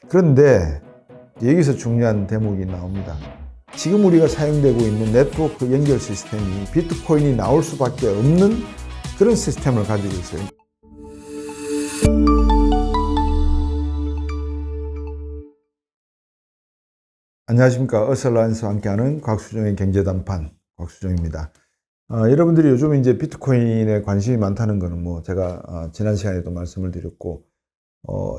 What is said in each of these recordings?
그런데 여기서 중요한 대목이 나옵니다. 지금 우리가 사용되고 있는 네트워크 연결 시스템이 비트코인이 나올 수밖에 없는 그런 시스템을 가지고 있어요. 안녕하십니까. 어셀라이언스와 함께하는 곽수종의 경제단판 곽수종입니다. 여러분들이 요즘 이제 비트코인에 관심이 많다는 거는 제가 지난 시간에도 말씀을 드렸고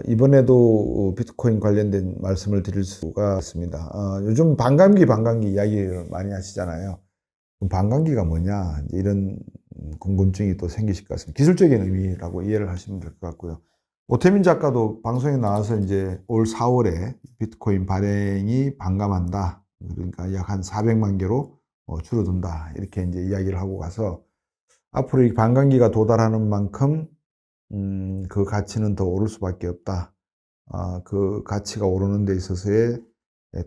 이번에도 비트코인 관련된 말씀을 드릴 수가 있습니다. 요즘 반감기 이야기를 많이 하시잖아요. 그럼 반감기가 뭐냐 이제 이런 궁금증이 또 생기실 것 같습니다. 기술적인 의미라고 이해를 하시면 될 것 같고요. 오태민 작가도 방송에 나와서 이제 올 4월에 비트코인 발행이 반감한다. 그러니까 약 한 400만 개로 줄어든다. 이렇게 이제 이야기를 하고 가서 앞으로 이 반감기가 도달하는 만큼 그 가치는 더 오를 수밖에 없다. 그 가치가 오르는 데 있어서의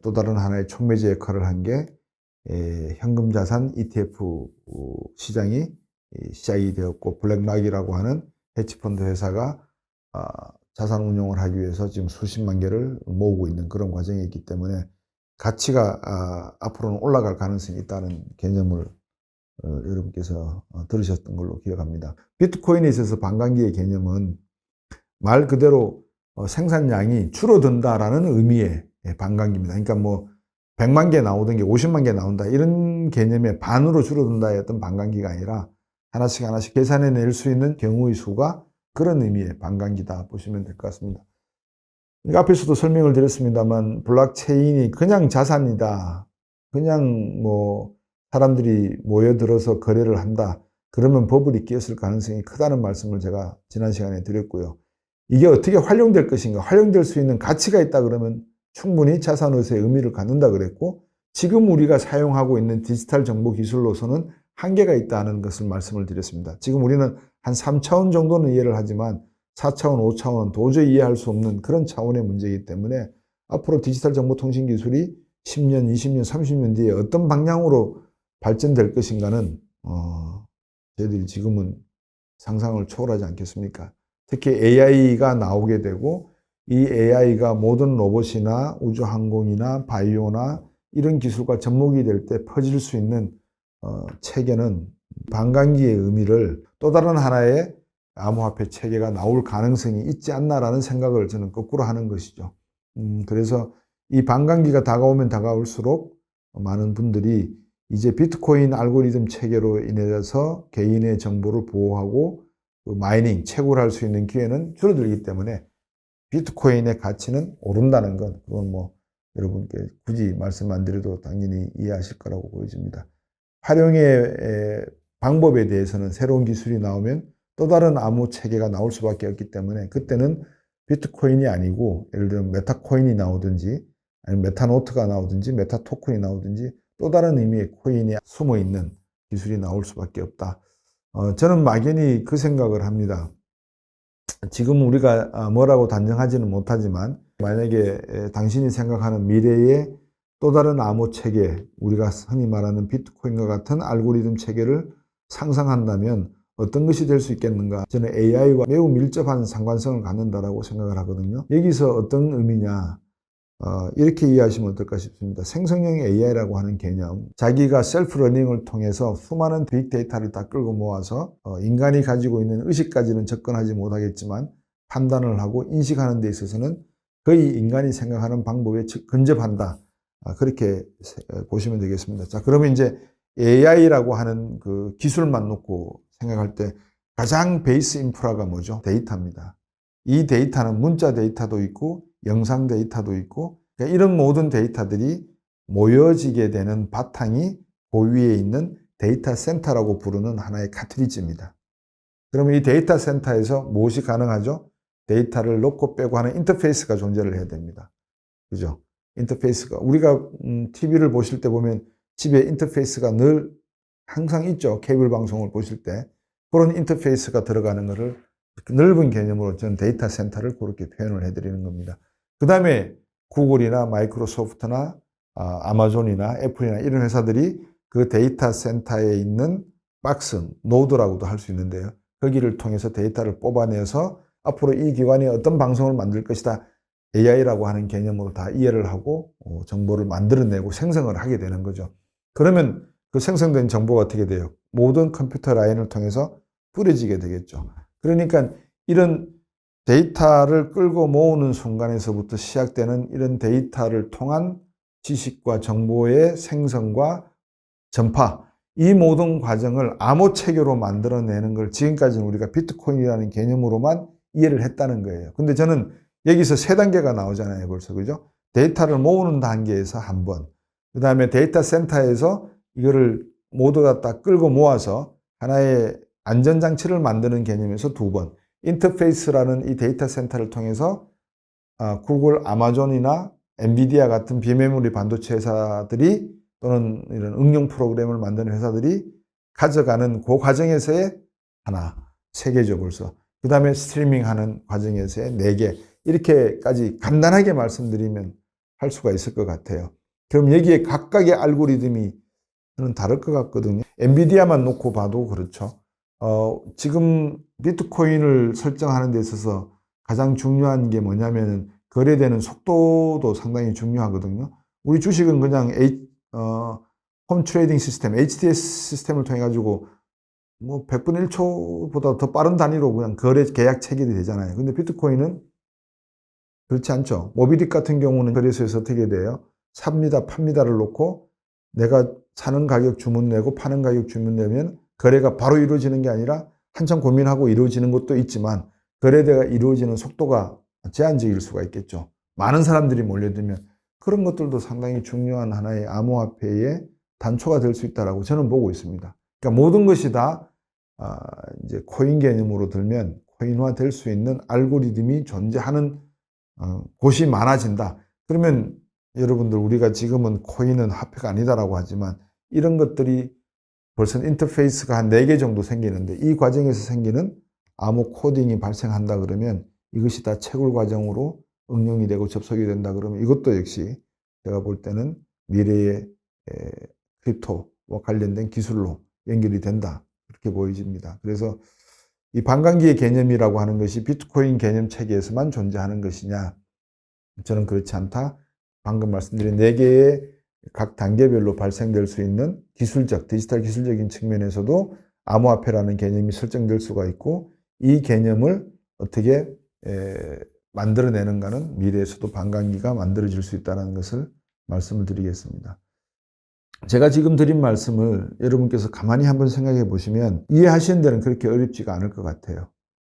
또 다른 하나의 촉매제 역할을 한 게 현금 자산 ETF 시장이 시작이 되었고, 블랙락이라고 하는 헤지펀드 회사가 자산 운용을 하기 위해서 지금 수십만 개를 모으고 있는 그런 과정이 있기 때문에 가치가 앞으로는 올라갈 가능성이 있다는 개념을 여러분께서 들으셨던 걸로 기억합니다. 비트코인에 있어서 반감기의 개념은 말 그대로 생산량이 줄어든다라는 의미의 반감기입니다. 그러니까 100만 개 나오던 게 50만 개 나온다 이런 개념의 반으로 줄어든다의 어떤 반감기가 아니라 하나씩 계산해낼 수 있는 경우의 수가 그런 의미의 반감기다 보시면 될 것 같습니다. 그러니까 앞에서도 설명을 드렸습니다만 블록체인이 그냥 자산이다. 그냥 사람들이 모여들어서 거래를 한다. 그러면 버블이 끼었을 가능성이 크다는 말씀을 제가 지난 시간에 드렸고요. 이게 어떻게 활용될 것인가? 활용될 수 있는 가치가 있다 그러면 충분히 자산으로서의 의미를 갖는다 그랬고, 지금 우리가 사용하고 있는 디지털 정보 기술로서는 한계가 있다는 것을 말씀을 드렸습니다. 지금 우리는 한 3차원 정도는 이해를 하지만 4차원, 5차원은 도저히 이해할 수 없는 그런 차원의 문제이기 때문에 앞으로 디지털 정보통신 기술이 10년, 20년, 30년 뒤에 어떤 방향으로 발전될 것인가는 저희들이 지금은 상상을 초월하지 않겠습니까? 특히 AI가 나오게 되고 이 AI가 모든 로봇이나 우주항공이나 바이오나 이런 기술과 접목이 될 때 퍼질 수 있는 체계는 반감기의 의미를 또 다른 하나의 암호화폐 체계가 나올 가능성이 있지 않나라는 생각을 저는 거꾸로 하는 것이죠. 그래서 이 반감기가 다가오면 다가올수록 많은 분들이 이제 비트코인 알고리즘 체계로 인해서 개인의 정보를 보호하고 그 마이닝, 채굴 할 수 있는 기회는 줄어들기 때문에 비트코인의 가치는 오른다는 건 그건 여러분께 굳이 말씀 안 드려도 당연히 이해하실 거라고 보여집니다. 활용의 방법에 대해서는 새로운 기술이 나오면 또 다른 암호 체계가 나올 수밖에 없기 때문에 그때는 비트코인이 아니고 예를 들면 메타코인이 나오든지 아니면 메타노트가 나오든지 메타토큰이 나오든지 또 다른 의미의 코인이 숨어 있는 기술이 나올 수밖에 없다. 저는 막연히 그 생각을 합니다. 지금 우리가 뭐라고 단정하지는 못하지만 만약에 당신이 생각하는 미래의 또 다른 암호 체계, 우리가 흔히 말하는 비트코인과 같은 알고리즘 체계를 상상한다면 어떤 것이 될 수 있겠는가? 저는 AI와 매우 밀접한 상관성을 갖는다라고 생각을 하거든요. 여기서 어떤 의미냐? 이렇게 이해하시면 어떨까 싶습니다. 생성형 AI라고 하는 개념, 자기가 셀프 러닝을 통해서 수많은 빅데이터를 다 끌고 모아서 인간이 가지고 있는 의식까지는 접근하지 못하겠지만 판단을 하고 인식하는 데 있어서는 거의 인간이 생각하는 방법에 근접한다. 그렇게 보시면 되겠습니다. 자, 그러면 이제 AI라고 하는 그 기술만 놓고 생각할 때 가장 베이스 인프라가 뭐죠? 데이터입니다. 이 데이터는 문자 데이터도 있고 영상 데이터도 있고, 그러니까 이런 모든 데이터들이 모여지게 되는 바탕이 그 위에 있는 데이터 센터라고 부르는 하나의 카트리지입니다. 그러면 이 데이터 센터에서 무엇이 가능하죠? 데이터를 넣고 빼고 하는 인터페이스가 존재를 해야 됩니다. 그죠? 인터페이스가 우리가 TV를 보실 때 보면 집에 인터페이스가 늘 항상 있죠. 케이블 방송을 보실 때 그런 인터페이스가 들어가는 것을 넓은 개념으로 저는 데이터 센터를 그렇게 표현을 해드리는 겁니다. 그 다음에 구글이나 마이크로소프트나 아마존이나 애플이나 이런 회사들이 그 데이터 센터에 있는 박스, 노드라고도 할 수 있는데요. 거기를 통해서 데이터를 뽑아내서 앞으로 이 기관이 어떤 방송을 만들 것이다. AI라고 하는 개념으로 다 이해를 하고 정보를 만들어내고 생성을 하게 되는 거죠. 그러면 그 생성된 정보가 어떻게 돼요? 모든 컴퓨터 라인을 통해서 뿌려지게 되겠죠. 그러니까 이런 데이터를 끌고 모으는 순간에서부터 시작되는 이런 데이터를 통한 지식과 정보의 생성과 전파, 이 모든 과정을 암호 체계로 만들어내는 걸 지금까지는 우리가 비트코인이라는 개념으로만 이해를 했다는 거예요. 근데 저는 여기서 세 단계가 나오잖아요, 벌써. 그죠? 데이터를 모으는 단계에서 한 번, 그 다음에 데이터 센터에서 이거를 모두 다 끌고 모아서 하나의 안전장치를 만드는 개념에서 두 번, 인터페이스라는 이 데이터 센터를 통해서 구글, 아마존이나 엔비디아 같은 비메모리 반도체 회사들이 또는 이런 응용 프로그램을 만드는 회사들이 가져가는 그 과정에서의 하나, 세 개죠 벌써. 그 다음에 스트리밍하는 과정에서의 네 개. 이렇게까지 간단하게 말씀드리면 할 수가 있을 것 같아요. 그럼 여기에 각각의 알고리즘이 저는 다를 것 같거든요. 엔비디아만 놓고 봐도 그렇죠. 지금 비트코인을 설정하는 데 있어서 가장 중요한 게 뭐냐면 거래되는 속도도 상당히 중요하거든요. 우리 주식은 그냥 홈 트레이딩 시스템, HTS 시스템을 통해 가지고 뭐 100분의 1초보다 더 빠른 단위로 그냥 거래 계약 체결이 되잖아요. 근데 비트코인은 그렇지 않죠. 모비딕 같은 경우는 거래소에서 어떻게 돼요? 삽니다, 팝니다를 놓고 내가 사는 가격 주문 내고 파는 가격 주문 내면 거래가 바로 이루어지는 게 아니라 한참 고민하고 이루어지는 것도 있지만 거래가 이루어지는 속도가 제한적일 수가 있겠죠. 많은 사람들이 몰려들면 그런 것들도 상당히 중요한 하나의 암호화폐의 단초가 될 수 있다고 저는 보고 있습니다. 그러니까 모든 것이 다 이제 코인 개념으로 들면 코인화 될 수 있는 알고리즘이 존재하는 곳이 많아진다. 그러면 여러분들 우리가 지금은 코인은 화폐가 아니다라고 하지만 이런 것들이 벌써 인터페이스가 한 4개 정도 생기는데 이 과정에서 생기는 암호 코딩이 발생한다 그러면 이것이 다 채굴 과정으로 응용이 되고 접속이 된다 그러면 이것도 역시 제가 볼 때는 미래의 크립토와 관련된 기술로 연결이 된다. 그렇게 보여집니다. 그래서 이 반감기의 개념이라고 하는 것이 비트코인 개념 체계에서만 존재하는 것이냐? 저는 그렇지 않다. 방금 말씀드린 4개의 각 단계별로 발생될 수 있는 기술적, 디지털 기술적인 측면에서도 암호화폐라는 개념이 설정될 수가 있고 이 개념을 어떻게 만들어내는가는 미래에서도 반감기가 만들어질 수 있다는 것을 말씀을 드리겠습니다. 제가 지금 드린 말씀을 여러분께서 가만히 한번 생각해 보시면 이해하시는 데는 그렇게 어렵지가 않을 것 같아요.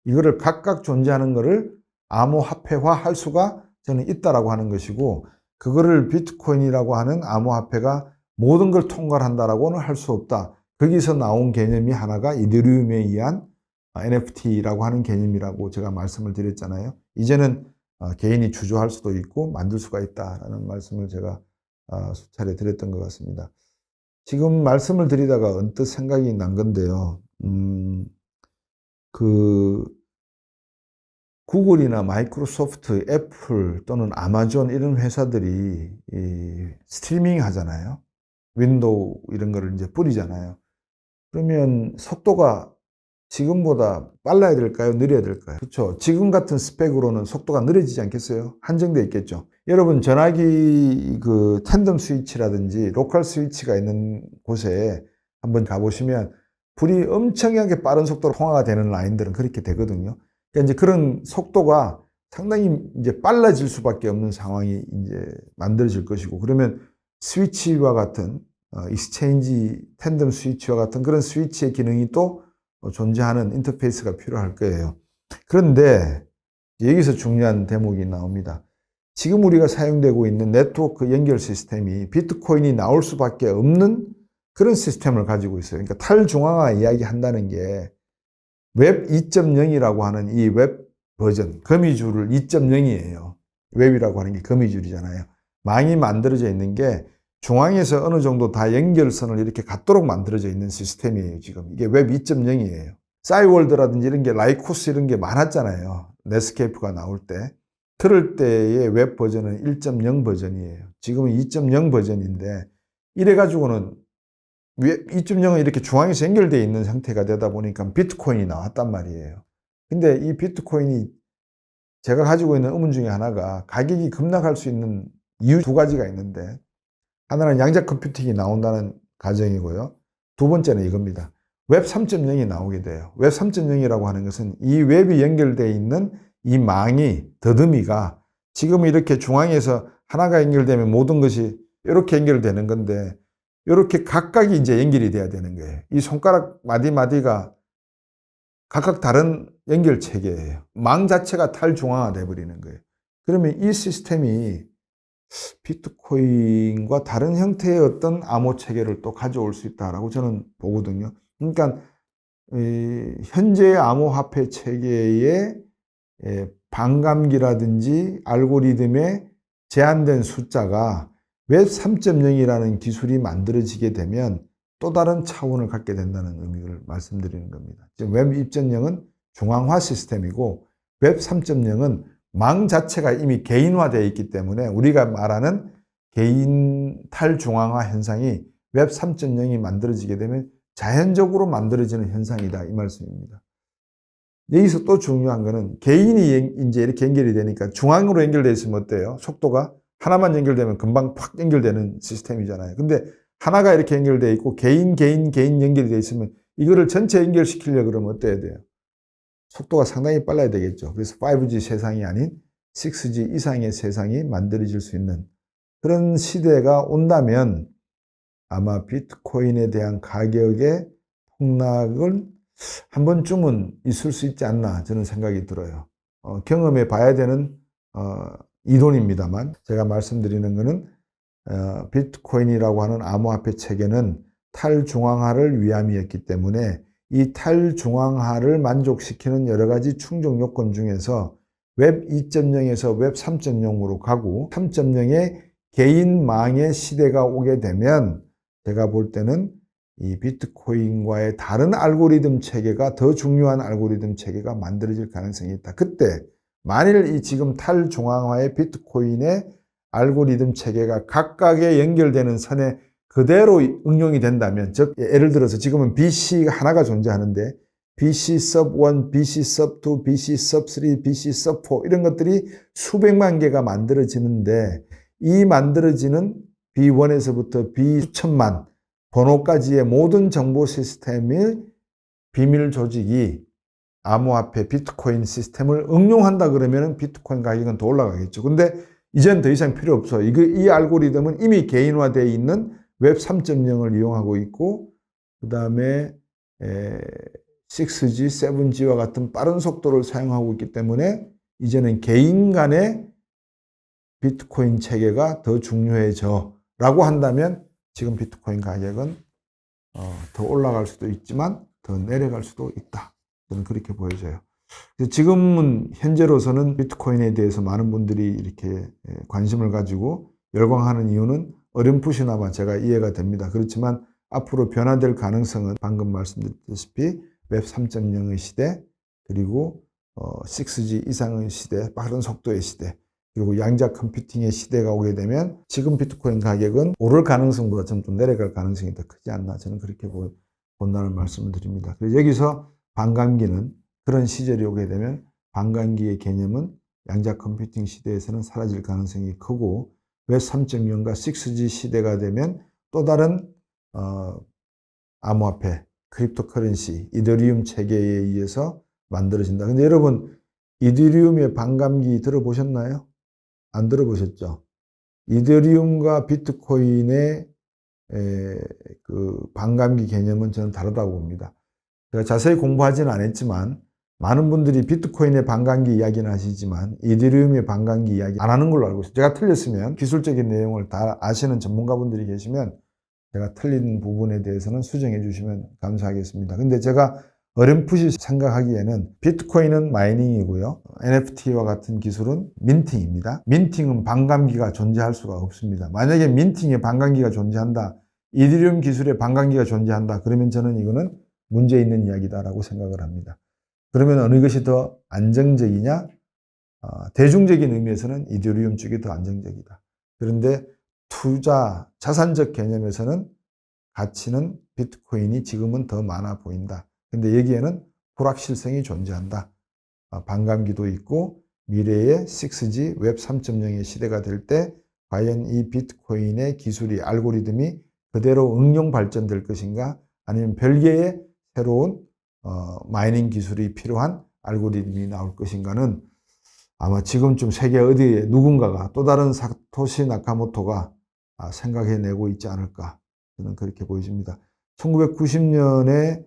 이거를 각각 존재하는 것을 암호화폐화 할 수가 저는 있다라고 하는 것이고 그거를 비트코인이라고 하는 암호화폐가 모든 걸 통괄한다라고는 할 수 없다. 거기서 나온 개념이 하나가 이더리움에 의한 NFT라고 하는 개념이라고 제가 말씀을 드렸잖아요. 이제는 개인이 주조할 수도 있고 만들 수가 있다라는 말씀을 제가 수차례 드렸던 것 같습니다. 지금 말씀을 드리다가 언뜻 생각이 난 건데요. 구글이나 마이크로소프트, 애플 또는 아마존 이런 회사들이 스트리밍 하잖아요. 윈도우 이런 거를 이제 뿌리잖아요. 그러면 속도가 지금보다 빨라야 될까요? 느려야 될까요? 그렇죠. 지금 같은 스펙으로는 속도가 느려지지 않겠어요? 한정되어 있겠죠. 여러분 전화기 그 텐덤 스위치라든지 로컬 스위치가 있는 곳에 한번 가보시면 불이 엄청나게 빠른 속도로 통화가 되는 라인들은 그렇게 되거든요. 그러니까 이제 그런 속도가 상당히 이제 빨라질 수밖에 없는 상황이 이제 만들어질 것이고 그러면 스위치와 같은 익스체인지 텐덤 스위치와 같은 그런 스위치의 기능이 또 존재하는 인터페이스가 필요할 거예요. 그런데 여기서 중요한 대목이 나옵니다. 지금 우리가 사용되고 있는 네트워크 연결 시스템이 비트코인이 나올 수밖에 없는 그런 시스템을 가지고 있어요. 그러니까 탈중앙화 이야기한다는 게 웹 2.0이라고 하는 이 웹 버전, 거미줄을 2.0이에요. 웹이라고 하는 게 거미줄이잖아요. 망이 만들어져 있는 게 중앙에서 어느 정도 다 연결선을 이렇게 갖도록 만들어져 있는 시스템이에요, 지금. 이게 웹 2.0이에요. 싸이월드라든지 이런 게 라이코스 이런 게 많았잖아요. 넷스케이프가 나올 때. 그럴 때의 웹 버전은 1.0 버전이에요. 지금은 2.0 버전인데 이래가지고는 2.0은 이렇게 중앙에서 연결되어 있는 상태가 되다 보니까 비트코인이 나왔단 말이에요. 근데 이 비트코인이 제가 가지고 있는 의문 중에 하나가 가격이 급락할 수 있는 이유 두 가지가 있는데, 하나는 양자 컴퓨팅이 나온다는 가정이고요. 두 번째는 이겁니다. 웹 3.0이 나오게 돼요. 웹 3.0이라고 하는 것은 이 웹이 연결되어 있는 이 망이, 더듬이가 지금 이렇게 중앙에서 하나가 연결되면 모든 것이 이렇게 연결되는 건데, 이렇게 각각이 이제 연결이 돼야 되는 거예요. 이 손가락 마디마디가 각각 다른 연결 체계예요. 망 자체가 탈중앙화돼 버리는 거예요. 그러면 이 시스템이 비트코인과 다른 형태의 어떤 암호 체계를 또 가져올 수 있다라고 저는 보거든요. 그러니까 현재의 암호화폐 체계의 반감기라든지 알고리즘의 제한된 숫자가 웹 3.0이라는 기술이 만들어지게 되면 또 다른 차원을 갖게 된다는 의미를 말씀드리는 겁니다. 지금 웹 2.0은 중앙화 시스템이고 웹 3.0은 망 자체가 이미 개인화되어 있기 때문에 우리가 말하는 개인 탈중앙화 현상이 웹 3.0이 만들어지게 되면 자연적으로 만들어지는 현상이다, 이 말씀입니다. 여기서 또 중요한 거는 개인이 이제 이렇게 연결이 되니까 중앙으로 연결되어 있으면 어때요? 속도가 하나만 연결되면 금방 팍 연결되는 시스템이잖아요. 근데 하나가 이렇게 연결되어 있고 개인 연결이 되어 있으면 이거를 전체 연결시키려고 그러면 어때야 돼요? 속도가 상당히 빨라야 되겠죠. 그래서 5G 세상이 아닌 6G 이상의 세상이 만들어질 수 있는 그런 시대가 온다면 아마 비트코인에 대한 가격의 폭락을 한 번쯤은 있을 수 있지 않나 저는 생각이 들어요. 경험해 봐야 되는 이론입니다만 제가 말씀드리는 것은 비트코인이라고 하는 암호화폐 체계는 탈중앙화를 위함이었기 때문에 이 탈중앙화를 만족시키는 여러 가지 충족 요건 중에서 웹 2.0에서 웹 3.0으로 가고 3.0의 개인망의 시대가 오게 되면 제가 볼 때는 이 비트코인과의 다른 알고리즘 체계가 더 중요한 알고리즘 체계가 만들어질 가능성이 있다. 그때 만일 이 지금 탈중앙화의 비트코인의 알고리즘 체계가 각각의 연결되는 선에 그대로 응용이 된다면, 즉 예를 들어서 지금은 BC가 하나가 존재하는데 BC sub 1, BC sub 2, BC sub 3, BC sub 4 이런 것들이 수백만 개가 만들어지는데 이 만들어지는 B1에서부터 B 수천만 번호까지의 모든 정보 시스템의 비밀 조직이 암호화폐 비트코인 시스템을 응용한다 그러면 비트코인 가격은 더 올라가겠죠. 근데 이젠 더 이상 필요 없어. 이 알고리즘은 이미 개인화되어 있는 웹 3.0을 이용하고 있고, 그 다음에 6G, 7G와 같은 빠른 속도를 사용하고 있기 때문에 이제는 개인 간의 비트코인 체계가 더 중요해져 라고 한다면 지금 비트코인 가격은 더 올라갈 수도 있지만 더 내려갈 수도 있다. 저는 그렇게 보여져요. 지금은 현재로서는 비트코인에 대해서 많은 분들이 이렇게 관심을 가지고 열광하는 이유는 어렴풋이나마 제가 이해가 됩니다. 그렇지만 앞으로 변화될 가능성은 방금 말씀드렸다시피 웹 3.0의 시대, 그리고 6G 이상의 시대, 빠른 속도의 시대, 그리고 양자 컴퓨팅의 시대가 오게 되면 지금 비트코인 가격은 오를 가능성보다 좀 내려갈 가능성이 더 크지 않나, 저는 그렇게 본다는 말씀을 드립니다. 그래서 여기서 반감기는 그런 시절이 오게 되면 반감기의 개념은 양자 컴퓨팅 시대에서는 사라질 가능성이 크고 웹 3.0과 6G 시대가 되면 또 다른 암호화폐, 크립토커런시, 이더리움 체계에 의해서 만들어진다. 근데 여러분 이더리움의 반감기 들어보셨나요? 안 들어보셨죠? 이더리움과 비트코인의 그 반감기 개념은 저는 다르다고 봅니다. 제가 자세히 공부하지는 않았지만 많은 분들이 비트코인의 반감기 이야기는 하시지만 이더리움의 반감기 이야기 안 하는 걸로 알고 있어요. 제가 틀렸으면 기술적인 내용을 다 아시는 전문가분들이 계시면 제가 틀린 부분에 대해서는 수정해 주시면 감사하겠습니다. 근데 제가 어렴풋이 생각하기에는 비트코인은 마이닝이고요. NFT와 같은 기술은 민팅입니다. 민팅은 반감기가 존재할 수가 없습니다. 만약에 민팅에 반감기가 존재한다, 이더리움 기술에 반감기가 존재한다, 그러면 저는 이거는 문제 있는 이야기다라고 생각을 합니다. 그러면 어느 것이 더 안정적이냐? 대중적인 의미에서는 이더리움 쪽이 더 안정적이다. 그런데 투자, 자산적 개념에서는 가치는 비트코인이 지금은 더 많아 보인다. 근데 여기에는 불확실성이 존재한다. 반감기도 있고 미래의 6G 웹 3.0의 시대가 될 때 과연 이 비트코인의 기술이 알고리즘이 그대로 응용 발전될 것인가 아니면 별개의 새로운 마이닝 기술이 필요한 알고리즘이 나올 것인가는 아마 지금쯤 세계 어디에 누군가가 또 다른 사토시 나카모토가 생각해내고 있지 않을까 저는 그렇게 보여집니다. 1990년에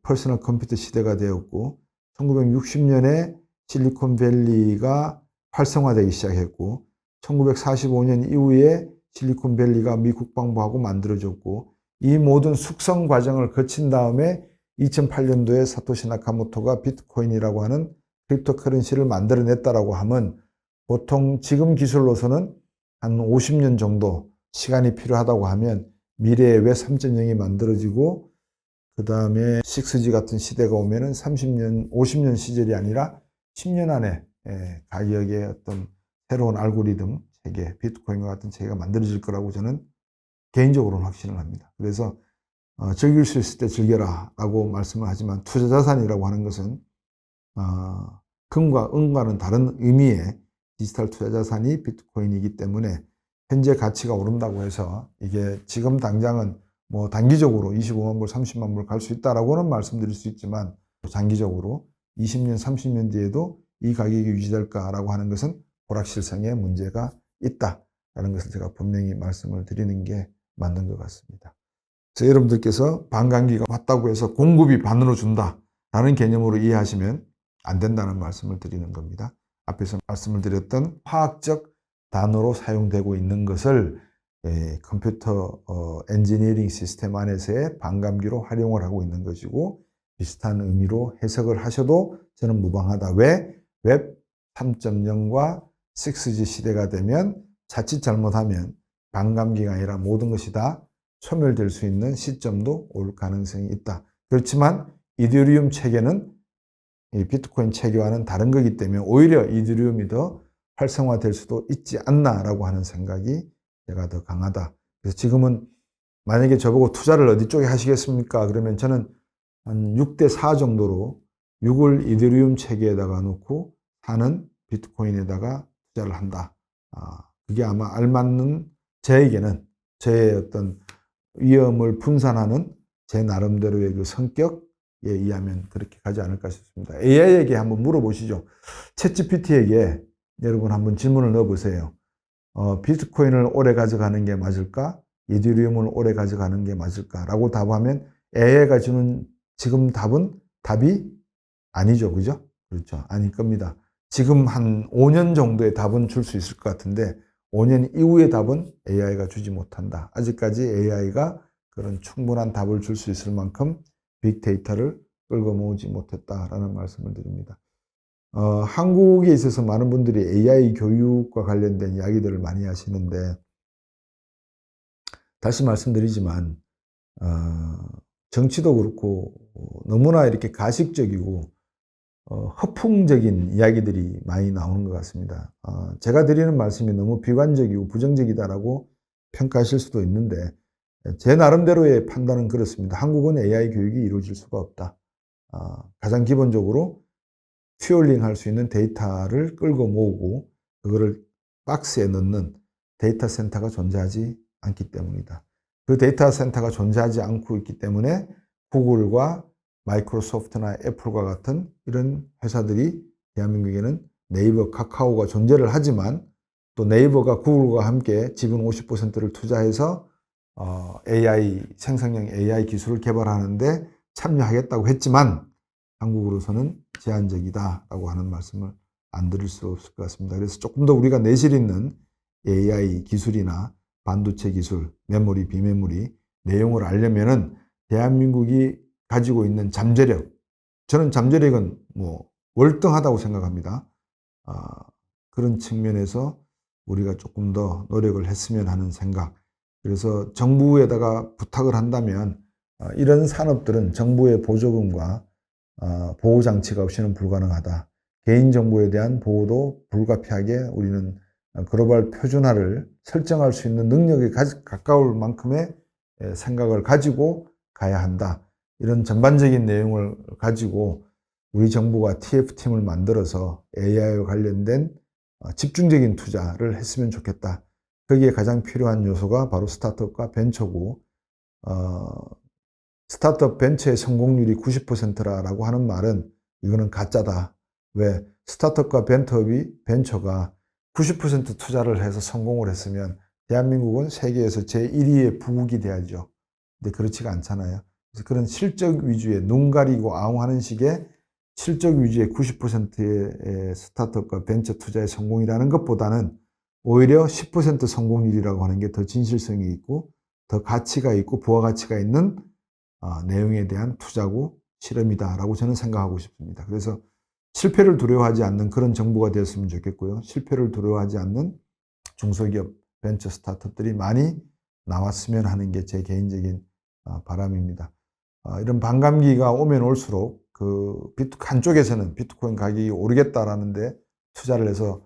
퍼스널 컴퓨터 시대가 되었고 1960년에 실리콘밸리가 활성화되기 시작했고 1945년 이후에 실리콘밸리가 미 국방부하고 만들어졌고 이 모든 숙성 과정을 거친 다음에 2008년도에 사토시 나카모토가 비트코인이라고 하는 크립토커런시를 만들어냈다라고 하면 보통 지금 기술로서는 한 50년 정도 시간이 필요하다고 하면 미래의 웹 3.0이 만들어지고 그 다음에 6G 같은 시대가 오면은 30년, 50년 시절이 아니라 10년 안에 가격의 어떤 새로운 알고리즘 체계, 비트코인과 같은 체계가 만들어질 거라고 저는 개인적으로는 확신을 합니다. 그래서 즐길 수 있을 때 즐겨라 라고 말씀을 하지만 투자자산이라고 하는 것은 금과 은과는 다른 의미의 디지털 투자자산이 비트코인이기 때문에 현재 가치가 오른다고 해서 이게 지금 당장은 뭐 단기적으로 25만 불, 30만 불 갈 수 있다라고는 말씀드릴 수 있지만 장기적으로 20년, 30년 뒤에도 이 가격이 유지될까라고 하는 것은 불확실성에 문제가 있다라는 것을 제가 분명히 말씀을 드리는 게 맞는 것 같습니다. 그래서 여러분들께서 반감기가 왔다고 해서 공급이 반으로 준다라는 개념으로 이해하시면 안 된다는 말씀을 드리는 겁니다. 앞에서 말씀을 드렸던 화학적 단어로 사용되고 있는 것을 컴퓨터 엔지니어링 시스템 안에서의 반감기로 활용을 하고 있는 것이고 비슷한 의미로 해석을 하셔도 저는 무방하다. 왜? 웹 3.0과 6G 시대가 되면 자칫 잘못하면 반감기가 아니라 모든 것이 다 소멸될 수 있는 시점도 올 가능성이 있다. 그렇지만 이더리움 체계는 이 비트코인 체계와는 다른 거기 때문에 오히려 이더리움이 더 활성화될 수도 있지 않나라고 하는 생각이 제가 더 강하다. 그래서 지금은 만약에 저보고 투자를 어디 쪽에 하시겠습니까? 그러면 저는 한 6대 4 정도로 6을 이더리움 체계에다가 놓고 4는 비트코인에다가 투자를 한다. 그게 아마 알맞는 저에게는 제 어떤 위험을 분산하는 제 나름대로의 그 성격에 의하면 그렇게 가지 않을까 싶습니다. AI에게 한번 물어보시죠. 챗GPT에게 여러분 한번 질문을 넣어보세요. 비트코인을 오래 가져가는 게 맞을까? 이더리움을 오래 가져가는 게 맞을까? 라고 답하면 AI가 주는 지금 답이 아니죠. 그죠? 그렇죠. 아닐 겁니다. 지금 한 5년 정도의 답은 줄 수 있을 것 같은데 5년 이후의 답은 AI가 주지 못한다. 아직까지 AI가 그런 충분한 답을 줄 수 있을 만큼 빅데이터를 끌고 모으지 못했다라는 말씀을 드립니다. 한국에 있어서 많은 분들이 AI 교육과 관련된 이야기들을 많이 하시는데 다시 말씀드리지만 정치도 그렇고 너무나 이렇게 가식적이고 허풍적인 이야기들이 많이 나오는 것 같습니다. 제가 드리는 말씀이 너무 비관적이고 부정적이다라고 평가하실 수도 있는데 제 나름대로의 판단은 그렇습니다. 한국은 AI 교육이 이루어질 수가 없다. 가장 기본적으로 튜얼링 할 수 있는 데이터를 끌고 모으고 그거를 박스에 넣는 데이터 센터가 존재하지 않기 때문이다. 그 데이터 센터가 존재하지 않고 있기 때문에 구글과 마이크로소프트나 애플과 같은 이런 회사들이 대한민국에는 네이버, 카카오가 존재를 하지만 또 네이버가 구글과 함께 지분 50%를 투자해서 AI, 생성형 AI 기술을 개발하는데 참여하겠다고 했지만 한국으로서는 제한적이다라고 하는 말씀을 안 드릴 수 없을 것 같습니다. 그래서 조금 더 우리가 내실 있는 AI 기술이나 반도체 기술, 메모리, 비메모리 내용을 알려면은 대한민국이 가지고 있는 잠재력, 저는 잠재력은 뭐 월등하다고 생각합니다. 그런 측면에서 우리가 조금 더 노력을 했으면 하는 생각. 그래서 정부에다가 부탁을 한다면 이런 산업들은 정부의 보조금과 보호장치가 없이는 불가능하다. 개인정보에 대한 보호도 불가피하게 우리는 글로벌 표준화를 설정할 수 있는 능력에 가까울 만큼의 생각을 가지고 가야 한다. 이런 전반적인 내용을 가지고 우리 정부가 TF팀을 만들어서 AI와 관련된 집중적인 투자를 했으면 좋겠다. 거기에 가장 필요한 요소가 바로 스타트업과 벤처고, 스타트업 벤처의 성공률이 90%라고 하는 말은 이거는 가짜다. 왜? 스타트업과 벤처가 90% 투자를 해서 성공을 했으면 대한민국은 세계에서 제1위의 부국이 돼야죠. 근데 그렇지가 않잖아요. 그래서 그런 실적 위주의 눈 가리고 아웅하는 식의 실적 위주의 90%의 스타트업과 벤처 투자의 성공이라는 것보다는 오히려 10% 성공률이라고 하는 게 더 진실성이 있고 더 가치가 있고 부가가치가 있는 내용에 대한 투자고 실험이다라고 저는 생각하고 싶습니다. 그래서 실패를 두려워하지 않는 그런 정부가 되었으면 좋겠고요. 실패를 두려워하지 않는 중소기업 벤처 스타트업들이 많이 나왔으면 하는 게 제 개인적인 바람입니다. 이런 반감기가 오면 올수록 한쪽에서는 비트코인 가격이 오르겠다라는데 투자를 해서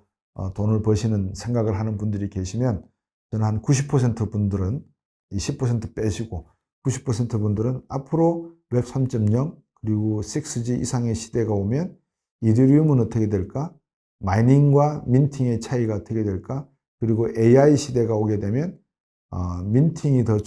돈을 버시는 생각을 하는 분들이 계시면 저는 한 90% 분들은 이 10% 빼시고 90% 분들은 앞으로 웹 3.0 그리고 6G 이상의 시대가 오면 이더리움은 어떻게 될까? 마이닝과 민팅의 차이가 어떻게 될까? 그리고 AI 시대가 오게 되면 민팅이 더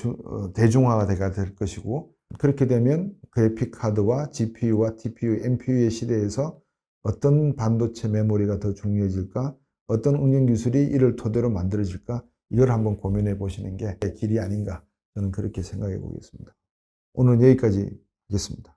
대중화가 될 것이고 그렇게 되면 그래픽 카드와 GPU와 TPU, NPU의 시대에서 어떤 반도체 메모리가 더 중요해질까? 어떤 응용 기술이 이를 토대로 만들어질까? 이걸 한번 고민해 보시는 게 길이 아닌가 저는 그렇게 생각해 보겠습니다. 오늘 여기까지 하겠습니다.